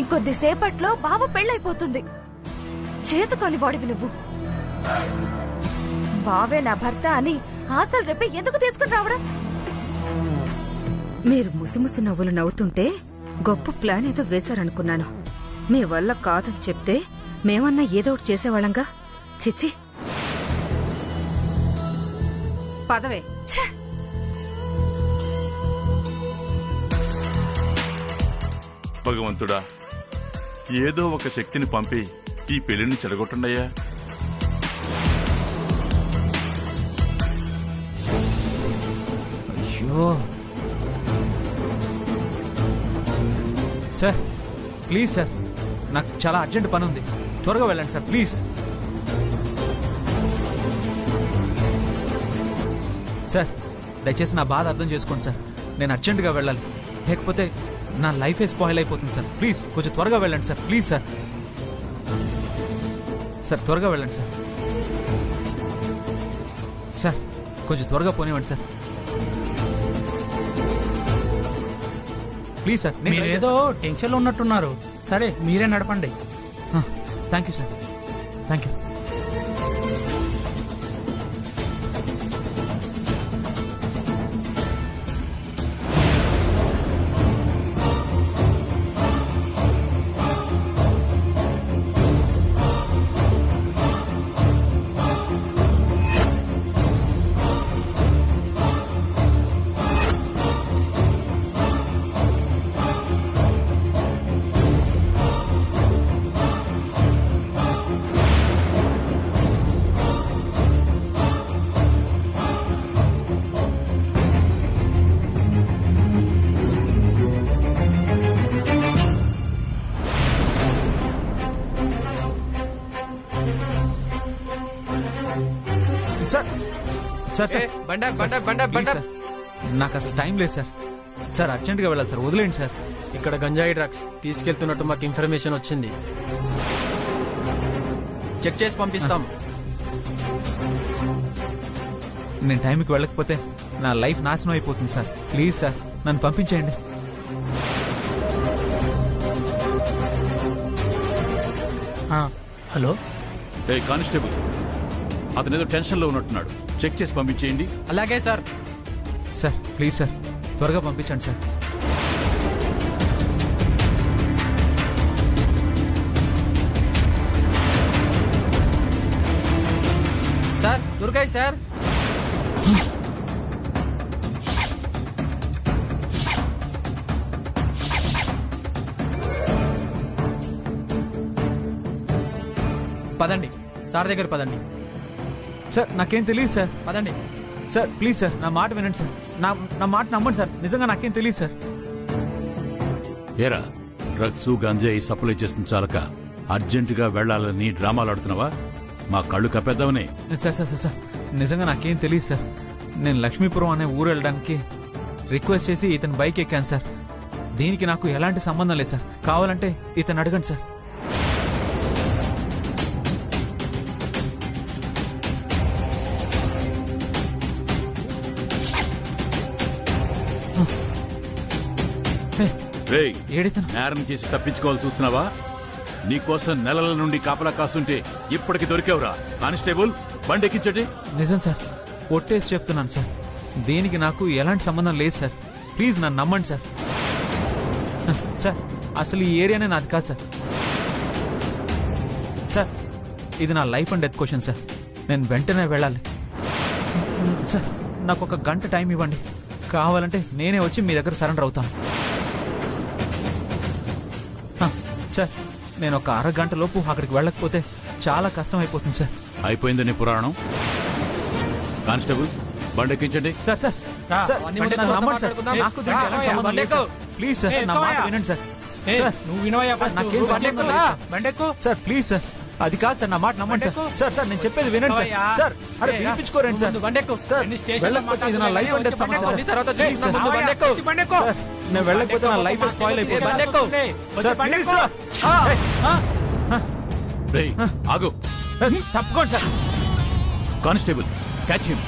ఇంకొద్దిసేపట్లో బావ పెళ్ళైపోతుంది. చేతకాని వాడివి నువ్వు. బావే నా భర్త అని ఆశలు రేపే ఎందుకు తీసుకుని రావడం? మీరు ముసిముసి నవ్వులు నవ్వుతుంటే గొప్ప ప్లాన్ ఏదో వేశారనుకున్నాను. మీ వల్ల కాదని చెప్తే మేమన్నా ఏదో ఒకటి చేసేవాళ్ళంగా. చిచ్చి పదవే. భగవంతుడా, ఏదో ఒక శక్తిని పంపి ఈ పెళ్లిని చెడగొట్టండయ్యా. అయ్యో సార్, ప్లీజ్ సార్, నాకు చాలా అర్జెంట్ పని ఉంది. త్వరగా వెళ్ళండి సార్, ప్లీజ్. సార్ దయచేసి నా బాధ అర్థం చేసుకోండి సార్. నేను అర్జెంటుగా వెళ్ళాలి, లేకపోతే నా లైఫే స్పాయిల్ అయిపోతుంది సార్. ప్లీజ్ కొంచెం త్వరగా వెళ్ళండి సార్, ప్లీజ్ సార్. సార్ త్వరగా వెళ్ళండి సార్. సార్ కొంచెం త్వరగా పోనివ్వండి సార్, ప్లీజ్ సార్. మీరేదో టెన్షన్లో ఉన్నట్టున్నారు. సరే మీరే నడపండి. Thank you sir, thank you. Sir sir నాకు అసలు టైం లేదు సార్. సార్ అర్జెంట్గా వెళ్ళాలి సార్, వదిలేండి సార్. ఇక్కడ గంజాయి డ్రగ్స్ తీసుకెళ్తున్నట్టు మాకు ఇన్ఫర్మేషన్ వచ్చింది. చెక్ చేసి పంపిస్తాం. నేను టైంకి వెళ్ళకపోతే నా లైఫ్ నాశనం అయిపోతుంది సార్. ప్లీజ్ సార్ నన్ను పంపించేయండి. హలో కానిస్టేబుల్, అతను ఏదో టెన్షన్ లో ఉన్నట్టున్నాడు. చెక్ చేసి పంపించేయండి. అలాగే సార్. సార్ ప్లీజ్ సార్ త్వరగా పంపించండి సార్. సార్ దొరికాయి సార్. పదండి సార్ దగ్గర పదండి. సార్ నాకేం తెలియదు సార్. పదండి సార్ ప్లీజ్ సార్ నా మాట వినండి సార్. నా మాట నమ్మండి సార్. నిజంగా నాకేం తెలియదు సార్. ఏరా, డ్రగ్స్ గంజాయి సప్లై చేస్తుంది చాలక అర్జెంటుగా వెళ్లాలని డ్రామాలు ఆడుతున్నావా? మా కళ్ళు కప్పేద్దామని. సార్ సార్ సార్ నిజంగా నాకేం తెలియదు సార్. నేను లక్ష్మీపురం అనే ఊరు వెళ్ళడానికి రిక్వెస్ట్ చేసి ఇతని బైక్ ఎక్కాను సార్. దీనికి నాకు ఎలాంటి సంబంధం లేదు సార్. కావాలంటే ఇతను అడగండి సార్. నేరం చేసి తప్పించుకోవాలి చూస్తున్నావా? నీకోసం నెలల నుండి కాపలా కాస్తుంటే ఇప్పటికి దొరికావురా. కానిస్టేబుల్ బండి ఎక్కించండి. నిజం సార్, ఒట్టేసి చెప్తున్నాను సార్. దీనికి నాకు ఎలాంటి సంబంధం లేదు సార్. ప్లీజ్ నన్ను నమ్మండి సార్. సార్ అసలు ఈ ఏరియానే నాది కాదు సార్. సార్ ఇది నా life and death question sir. నేను వెంటనే వెళ్ళాలి సార్. నాకు ఒక గంట టైం ఇవ్వండి. కావాలంటే నేనే వచ్చి మీ దగ్గర సరెండర్ అవుతాను సార్. నేను ఒక అరగంట లోపు అక్కడికి వెళ్ళకపోతే చాలా కష్టం అయిపోతుంది సార్. అయిపోయిందని పురాణం. కానిస్టేబుల్ బండి ఎక్కించండి. సార్ సార్ నమ్మండి సార్. నాకు ప్లీజ్ సార్ నా మాట వినండి సార్. నువ్వు వినవయ్యా, సార్ ప్లీజ్ సార్. అది కాదు సార్, నా మాట నమ్మండి సార్. సార్ సార్ నేను చెప్పేది వినండి సార్. సార్ అరే వినిపించుకోరండి సార్. వెళ్ళకపోతే ఇది నా లైఫ్ అంటే సమస్య. నేను వెళ్ళకపోతే నా లైఫ్ స్పాయిల్ అయిపోతుంది. ఆగు. తప్పుకోండి సార్. Constable catch him.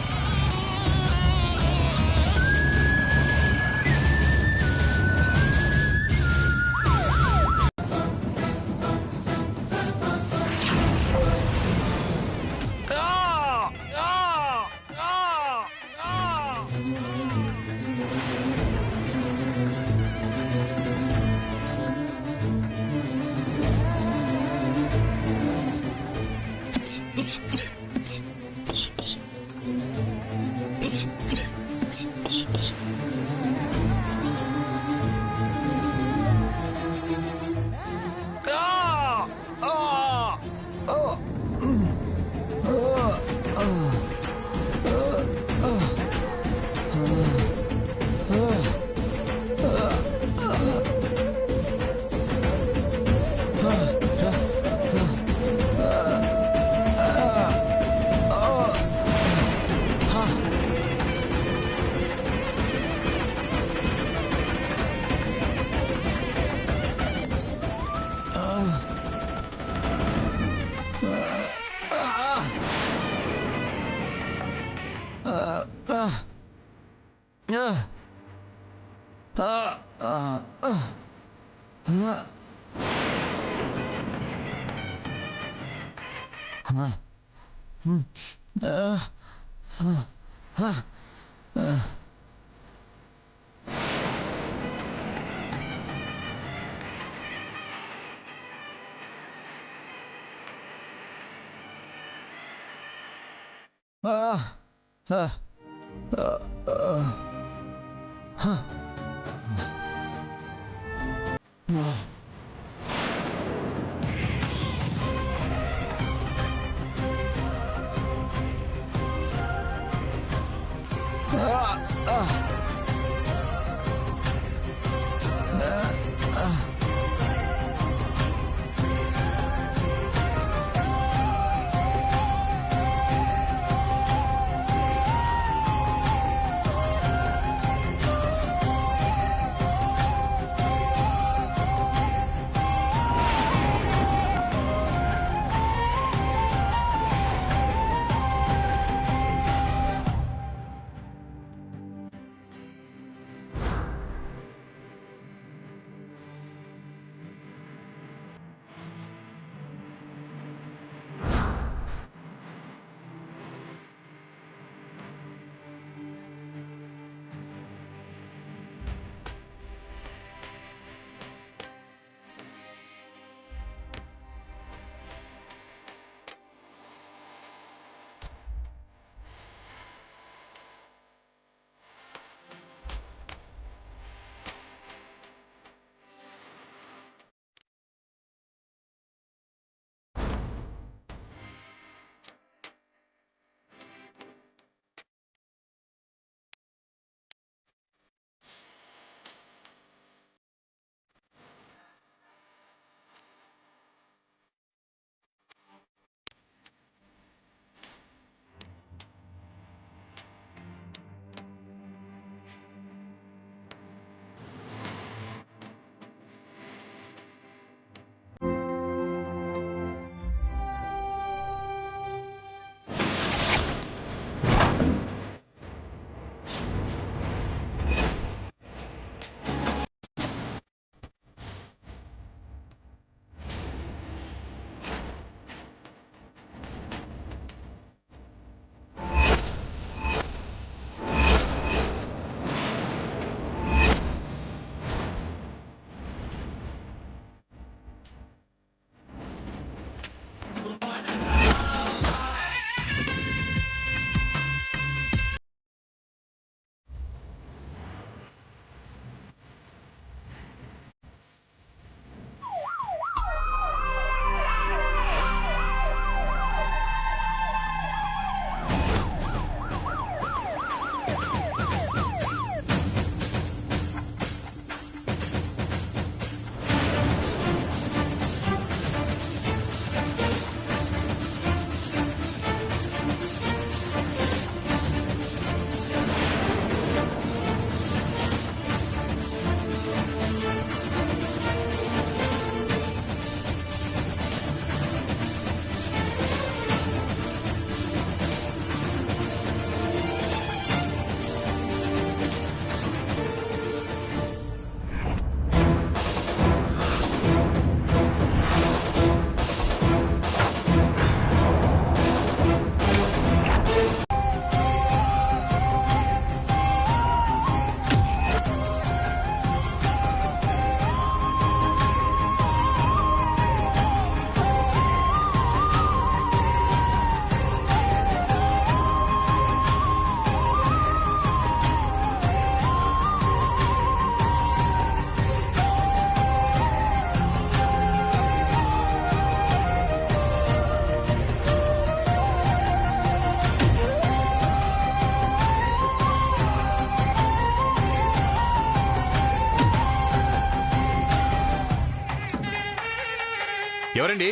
ఎవరండి?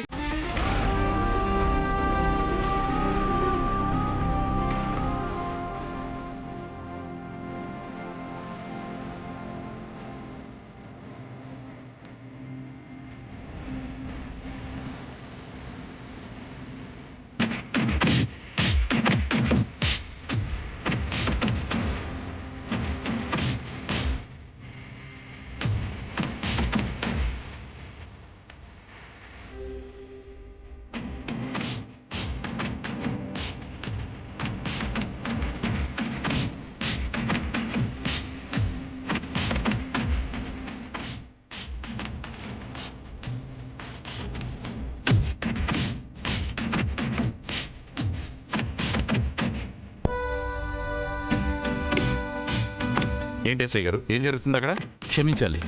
ఏంటి ఎస్ఐ గారు, ఏం జరుగుతుంది అక్కడ? క్షమించాలి,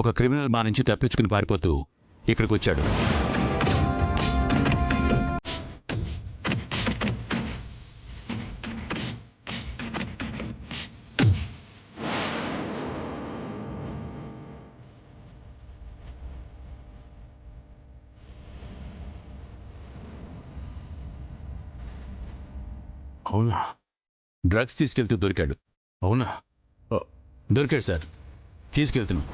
ఒక క్రిమినల్ మా నుంచి తప్పించుకుని పారిపోతూ ఇక్కడికి వచ్చాడు. అవునా? డ్రగ్స్ తీసుకెళ్తూ దొరికాడు. అవునా? దొరికాడు సార్, తీసుకెళ్తున్నాం.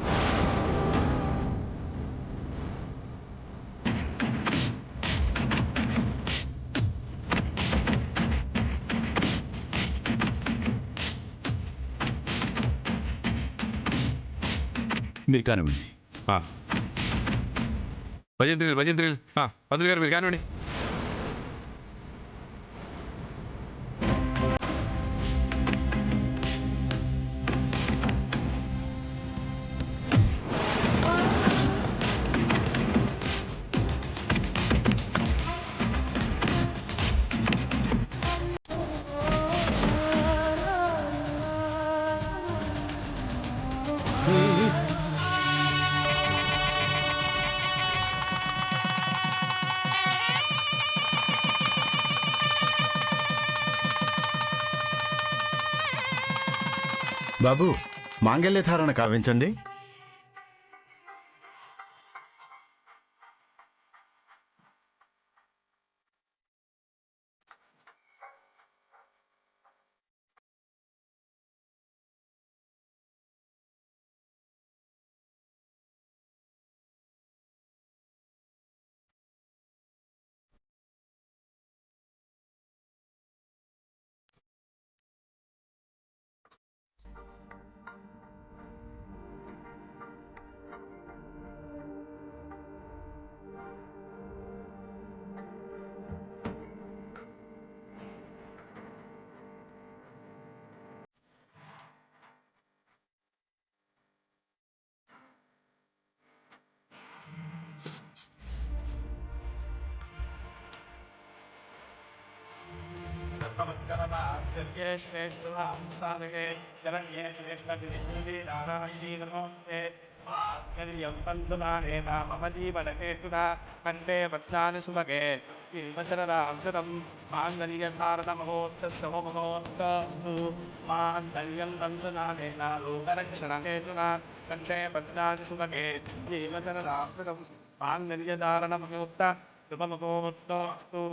మీరు కానివ్వండి. భజంత్రి పంతులు గారు మీరు కానివ్వండి. బాబు, మాంగళ్య ధారణ కావించండి. కంటే పద్నాని సుమగే వచనరాంశతం మాంగళ్యధారణమహోత్సవమహోత్తస్తు మాంగళ్యం తంతునానేన లోకరక్షణహేతునా కంటే పద్నాని సుమగే వచనరాంశతం మాంగళ్యధారణమహోత్త శుభమహోత్తస్తు.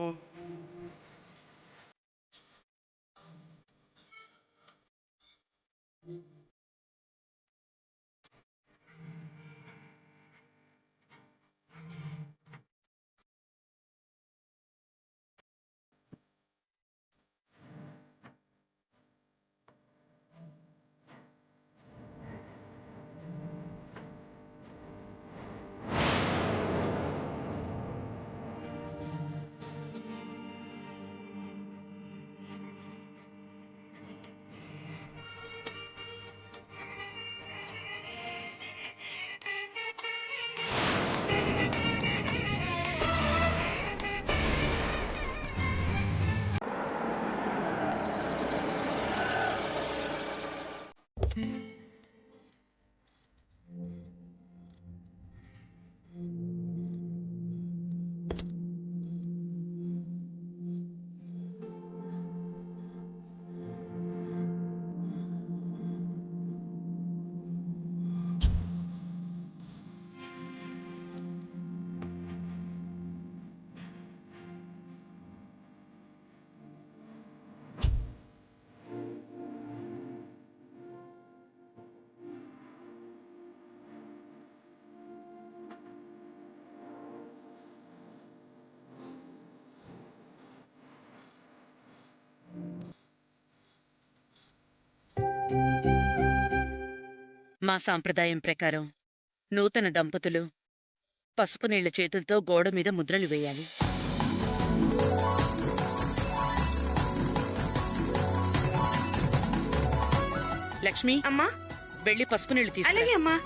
మా సాంప్రదాయం ప్రకారం నూతన దంపతులు పసుపు నీళ్ల చేతులతో గోడ మీద ముద్రలు వేయాలి. లక్ష్మి అమ్మా, వెళ్ళి పసుపు నీళ్లు తీసుకు. అలాగే అమ్మా.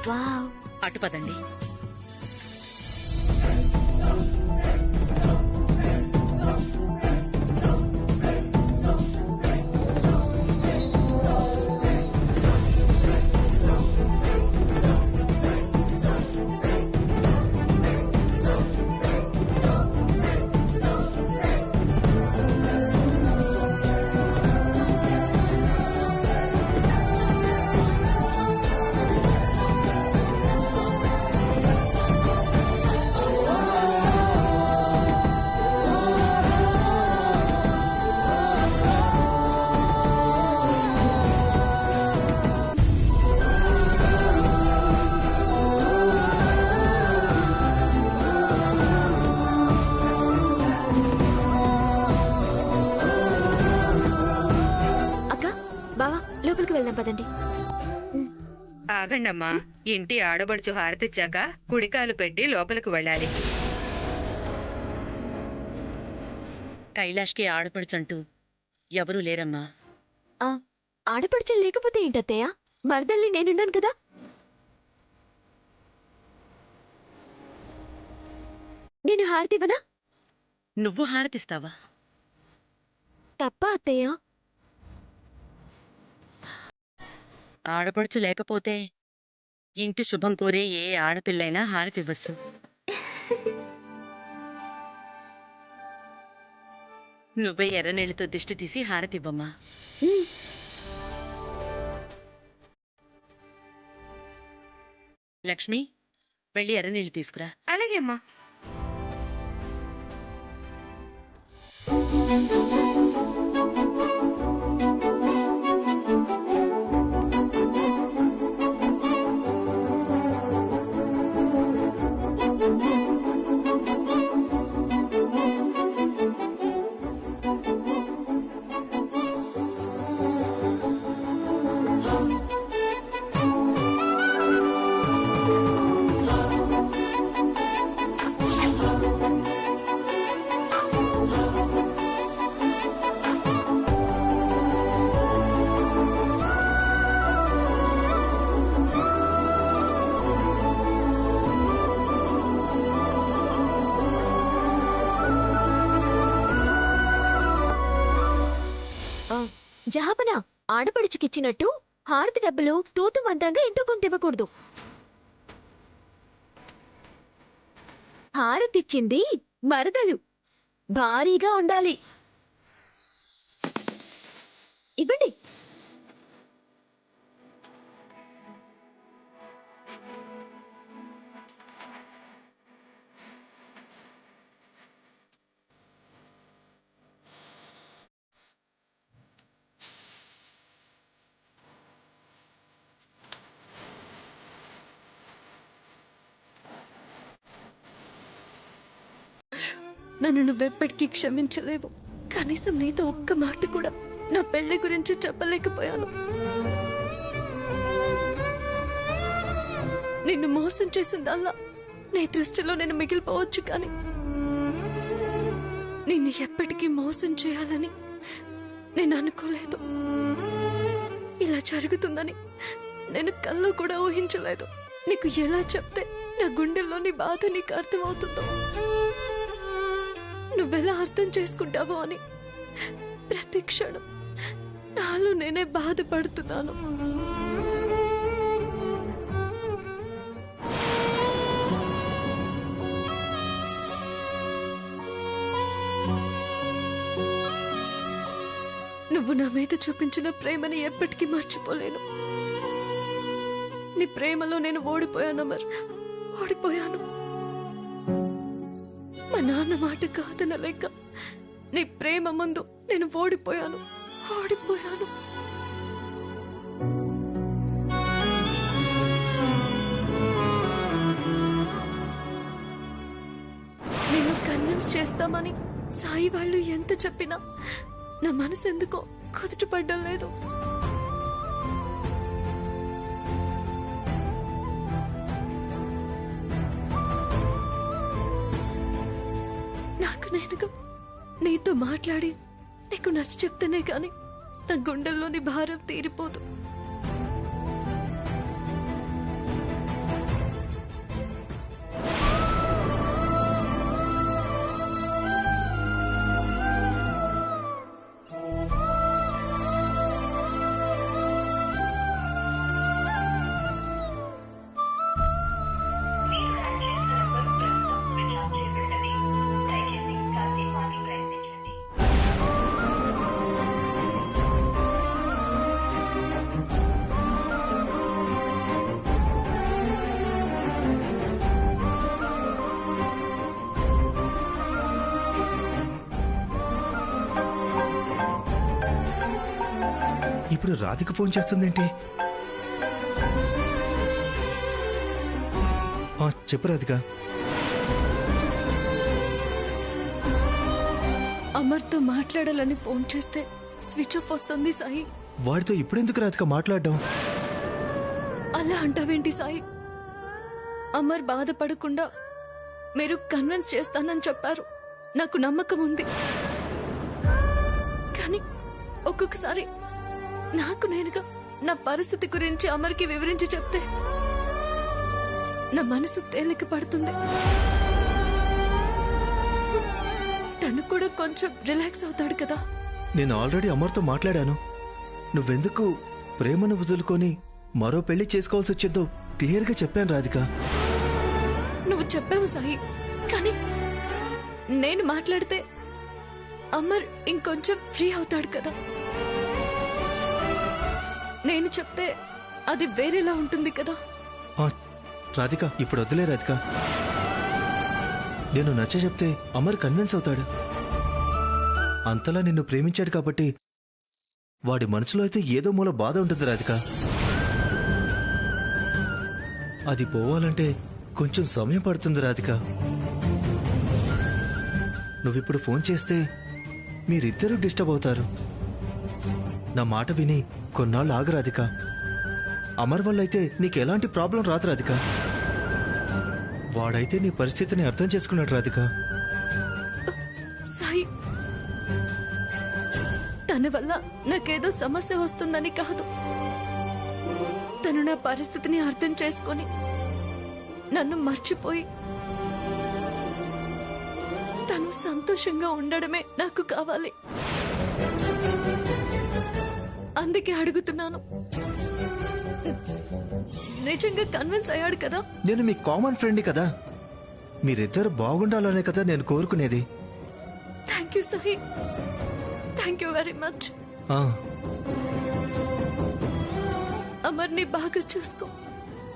వావ్. అటు పదండి. అక్క బావా లోపలికి వెళ్దాం పదండి. ఆగండమ్మా, ఇంటి ఆడబడుచు హారతిచ్చాక కుడికాలు పెట్టి లోపలికి వెళ్ళాలి. కైలాష్కి ఆడపడుచంటూ ఎవరూ లేరమ్మా. ఆడపడుచు లేకపోతే ఏంటత్తయ్య, మరదల్ని నేనున్నాను కదా. నేను హారతి ఇవ్వనా? నువ్వు హారతిస్తావా? తప్ప అత్తయ్య. ఆడపడుచు లేకపోతే ఇంటి శుభం కోరే ఏ ఆడపిల్లైనా హారతివ్వచ్చు. నువ్వే ఎర్రనీళ్ళతో దిష్టి తీసి హారతివ్వమ్మా. లక్ష్మి, వెళ్ళి ఎర్రనీళ్ళు తీసుకురా. అలాగే అమ్మా. జహాపన, ఆడపడుచుకిచ్చినట్టు హారతి డబ్బులు తూతు మంత్రంగా ఎంతో కొంత ఇవ్వకూడదు. హారతిచ్చింది మరదలు, భారీగా ఉండాలి. ఇవ్వండి. నన్ను నువ్వెప్పటికీ క్షమించలేవు. కనీసం నీతో ఒక్క మాట కూడా నా పెళ్లి గురించి చెప్పలేకపోయాను. నిన్ను మోసం చేసిందల్లా నీ దృష్టిలో నేను మిగిలిపోవచ్చు, కానీ నిన్ను ఎప్పటికీ మోసం చేయాలని నేను అనుకోలేదు. ఇలా జరుగుతుందని నేను కల్లో కూడా ఊహించలేదు. నీకు ఎలా చెప్తే నా గుండెల్లోని బాధ నీకు అర్థమవుతుందో, నువ్వెలా అర్థం చేసుకుంటావో అని ప్రతి క్షణం నాలో నేనే బాధపడుతున్నాను. నువ్వు నా మీద చూపించిన ప్రేమని ఎప్పటికీ మర్చిపోలేను. నీ ప్రేమలో నేను ఓడిపోయాను అమర్, ఓడిపోయాను. మా నాన్న మాట కాదనలేక నీ ప్రేమ ముందు నేను ఓడిపోయాను. నిన్ను కన్విన్స్ చేస్తామని సాయి వాళ్ళు ఎంత చెప్పినా నా మనసు ఎందుకో కుదుటపడ్డం లేదు. నాకు నేనుగా నీతో మాట్లాడి నీకు నచ్చ చెప్తేనే కాని నా గుండెల్లోని భారం తీరిపోదు. ఇప్పుడు రాధిక ఫోన్ చేస్తుందేంటి? చెప్పు రాధిక. అమర్తో మాట్లాడాలని ఫోన్ చేస్తే స్విచ్ ఆఫ్ వస్తుంది సాయి. వాడితో ఇప్పుడెందుకు రాధిక మాట్లాడడం? అలా అంటావేంటి సాయి? అమర్ బాధపడకుండా మీరు కన్విన్స్ చేస్తానని చెప్పారు. నాకు నమ్మకం ఉంది. కానీ ఒక్కొక్కసారి నాకు నేనుగా నా పరిస్థితి గురించి అమర్కి వివరించి చెప్తే నా మనసు తేలిక పడుతుంది. తను కూడా కొంచెం రిలాక్స్ అవుతాడు కదా. నేను ఆల్రెడీ అమర్తో మాట్లాడాను. నువ్వెందుకు ప్రేమను వదులుకొని మరో పెళ్లి చేసుకోవాల్సి వచ్చిందో క్లియర్గా చెప్పాను రాధిక. నువ్వు చెప్పావు సాయి, కానీ నేను మాట్లాడితే అమర్ ఇంకొంచెం ఫ్రీ అవుతాడు కదా. నేను చెప్తే అది వేరేలా ఉంటుంది కదా. రాధిక ఇప్పుడు వద్దులే రాధిక. నేను నచ్చ చెప్తే అమర్ కన్విన్స్ అవుతాడు. అంతలా నిన్ను ప్రేమించాడు కాబట్టి వాడి మనసులో అయితే ఏదో మూల బాధ ఉంటుంది రాధిక. అది పోవాలంటే కొంచెం సమయం పడుతుంది రాధిక. నువ్విప్పుడు ఫోన్ చేస్తే మీరిద్దరూ డిస్టర్బ్ అవుతారు. నా మాట విని కొన్నాళ్ళు ఆగు రాధిక. అమర్ వల్ల అయితే నీకెలాంటి ప్రాబ్లం రాదు రాధిక. వాడైతే నీ పరిస్థితిని అర్థం చేసుకున్నాడు రాధిక. సాయి, తన వల్ల నాకేదో సమస్య వస్తుందని కాదు. తను నా పరిస్థితిని అర్థం చేసుకొని నన్ను మర్చిపోయి తను సంతోషంగా ఉండడమే నాకు కావాలి. అందుకే అడుగుతున్నాను. నిజంగా కన్విన్స్ అయ్యాడు కదా. నేను మీ కామన్ ఫ్రెండ్ కదా. మీరిద్దరు బాగుండాలనే కదా నేను కోరుకునేది. Thank you Sai, thank you very much. అమర్ని బాగా చూసుకో.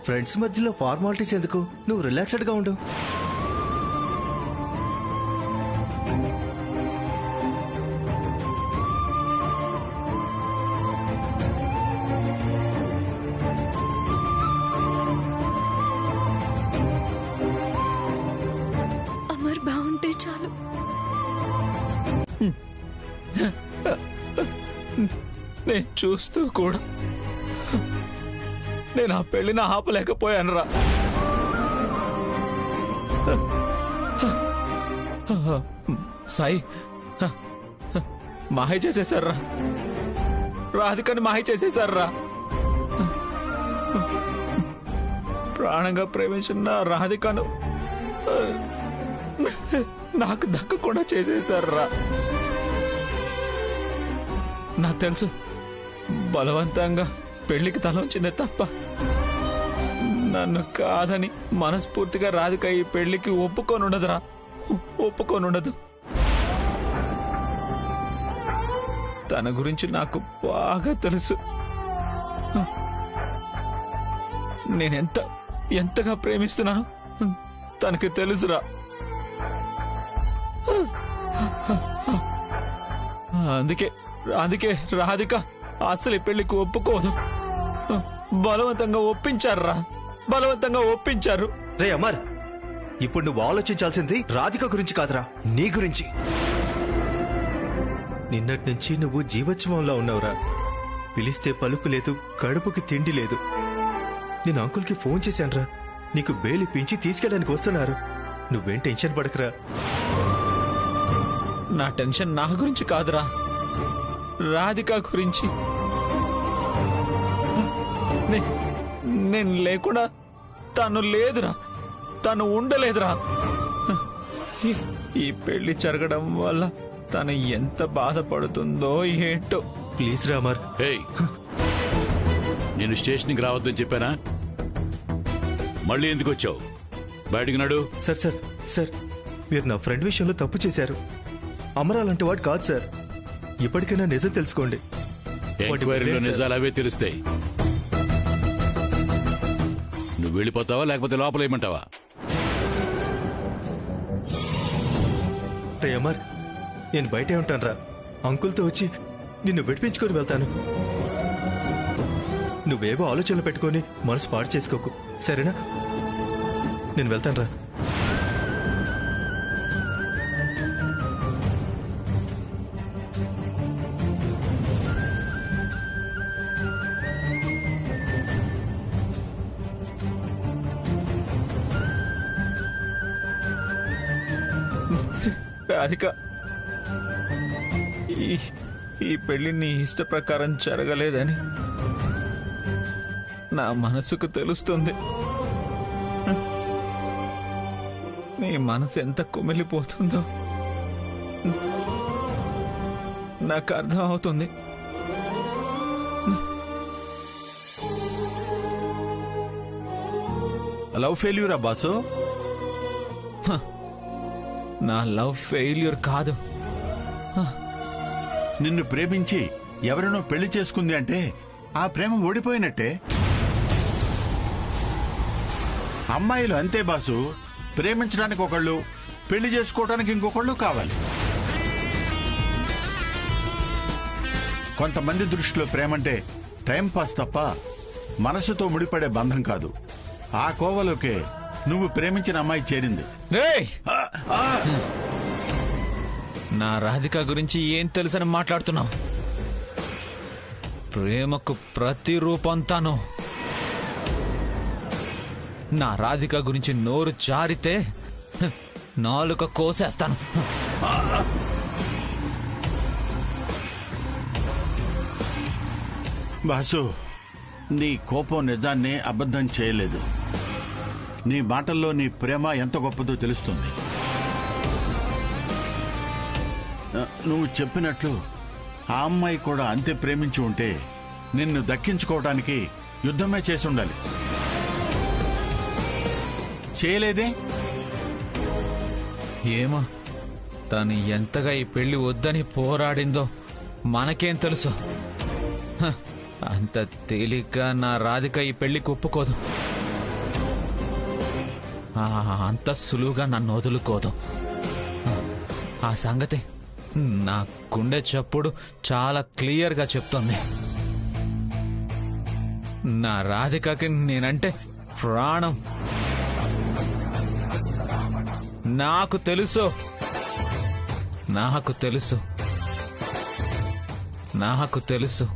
ఫ్రెండ్స్ మధ్యలో ఫార్మాలిటీస్ ఎందుకు? నువ్వు రిలాక్స్డ్ గా ఉండు. అమర్ బాగుంటే చాలు. నేను చూస్తూ కూడా నేను ఆ పెళ్లిని ఆపలేకపోయానురా. సాయి మాయ చేసేశారా, రాధికని మాయ చేసేశారా. ప్రాణంగా ప్రేమించిన రాధికను నాకు దక్కకుండా చేసేశారా. నాకు తెలుసు బలవంతంగా పెళ్లికి తలొచ్చిందే తప్ప నన్ను కాదని మనస్ఫూర్తిగా రాధిక ఈ పెళ్లికి ఒప్పుకోనుండదురా, ఒప్పుకోనుండదు. తన గురించి నాకు బాగా తెలుసు. ఎంతగా ప్రేమిస్తున్నాను తనకి తెలుసురా. అందుకే రాధిక అసలు పెళ్లికి ఒప్పుకోదు. బలవంతంగా ఒప్పించారా, బలవంతంగా ఒప్పించారు. రే అమర్, ఇప్పుడు నువ్వు ఆలోచించాల్సింది రాధిక గురించి కాదురా, నీ గురించి. నిన్నటి నుంచి నువ్వు జీవోత్సవంలో ఉన్నావురా. పిలిస్తే పలుకు లేదు, కడుపుకి తిండి లేదు. నేను అంకుల్కి ఫోన్ చేశానురా, నీకు బెయిల్ ఇప్పించి తీసుకెళ్ళడానికి వస్తున్నారు. నువ్వేం టెన్షన్ పడకరా. నా టెన్షన్ నా గురించి కాదురా, రాధిక గురించి. నేను లేకుండా తను లేదురా, తను ఉండలేదురా. ఈ పెళ్లి జరగడం వల్ల తను ఎంత బాధపడుతుందో ఏంటో. ప్లీజ్ రామర్. నేను స్టేషన్కి రావద్దని చెప్పానా? మళ్ళీ ఎందుకు వచ్చావు? బయటికి నాడు. సార్ సార్ సార్, మీరు నా ఫ్రెండ్ విషయంలో తప్పు చేశారు. అమర్ అలాంటి వాడు కాదు సార్. ఇప్పటికైనా నిజం తెలుసుకోండి. ఎంక్వైరీలో నిజాలు అవే తెలుస్తాయి. నువ్వు వెళ్ళిపోతావా లేకపోతే లోపల ఏమంటావా? రే అమర్, నేను బయటే ఉంటాను రా. అంకుల్తో వచ్చి నిన్ను విడిపించుకొని వెళ్తాను. నువ్వేవో ఆలోచనలు పెట్టుకొని మనసు పాడు చేసుకోకు, సరేనా? నేను వెళ్తానురా. రాధిక, ఈ పెళ్లి నీ ఇష్ట ప్రకారం జరగలేదని నా మనసుకు తెలుస్తుంది. నీ మనసు ఎంత కుమిలిపోతుందో నాకు అర్థం అవుతుంది. లవ్ ఫెయిల్యూరా బాసు? నా లవ్ ఫెయిల్యూర్ కాదు. నిన్ను ప్రేమించి ఎవరినో పెళ్లి చేసుకుంది అంటే ఆ ప్రేమ ఓడిపోయినట్టే. అమ్మాయిలు అంతే బాసు, ప్రేమించడానికి ఒకళ్ళు, పెళ్లి చేసుకోవడానికి ఇంకొకళ్ళు కావాలి. కొంతమంది దృష్టిలో ప్రేమంటే టైం పాస్ తప్ప మనసుతో ముడిపడే బంధం కాదు. ఆ కోవలోకే నువ్వు ప్రేమించిన అమ్మాయి చేరింది. నా రాధిక గురించి ఏం తెలుసని మాట్లాడుతున్నావు? ప్రేమకు ప్రతి రూపం తాను. నా రాధిక గురించి నోరు జారితే నాలుక కోసేస్తాను. బాసు, నీ కోపం నిజాన్ని అబద్ధం చేయలేదు. నీ మాటల్లో నీ ప్రేమ ఎంత గొప్పదో తెలుస్తుంది. నువ్వు చెప్పినట్లు ఆ అమ్మాయి కూడా అంతే ప్రేమించి ఉంటే నిన్ను దక్కించుకోవడానికి యుద్ధమే చేసి ఉండాలి. చేయలేదే? ఏమో, తను ఎంతగా ఈ పెళ్లి వద్దని పోరాడిందో మనకేం తెలుసు. అంత తేలిగ్గా నా రాధిక ఈ పెళ్లికి ఒప్పుకోదు. అంత సులువుగా నన్ను వదులుకోదు. ఆ సంగతి నా గుండె చప్పుడు చాలా క్లియర్గా చెప్తోంది. నా రాధికకి నేనంటే ప్రాణం. నాకు తెలుసు, నాకు తెలుసు, నాకు తెలుసు.